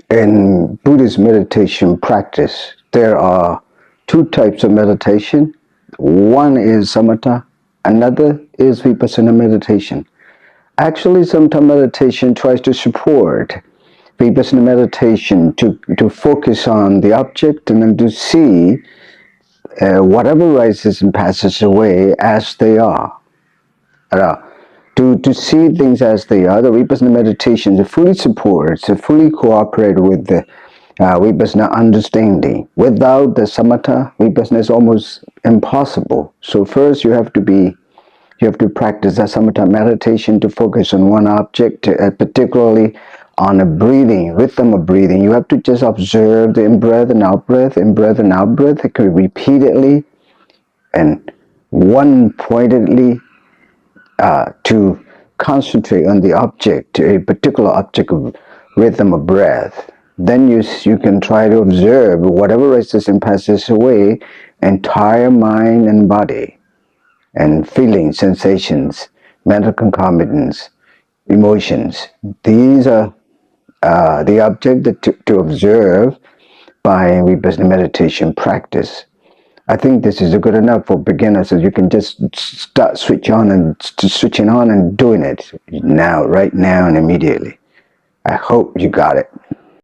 In Buddhist meditation practice, there are two types of meditation. One is samatha, another is vipassana meditation. Actually, samatha meditation tries to support vipassana meditation to focus on the object and then to see whatever rises and passes away as they are. To see things as they are, the Vipassana meditation fully supports, fully cooperates with the Vipassana understanding. Without the Samatha, Vipassana is almost impossible. So first you have to practice that Samatha meditation to focus on one object, particularly on a breathing, rhythm of breathing. You have to just observe the in-breath and out-breath, in-breath and out-breath, repeatedly and one-pointedly, to concentrate on the object, a particular object of rhythm of breath. Then you can try to observe whatever rises and passes away, entire mind and body, and feelings, sensations, mental concomitants, emotions. These are the object to observe by Vipassana meditation practice. I think this is good enough for beginners, so you can just start switching on and doing it now, right now and immediately. I hope you got it.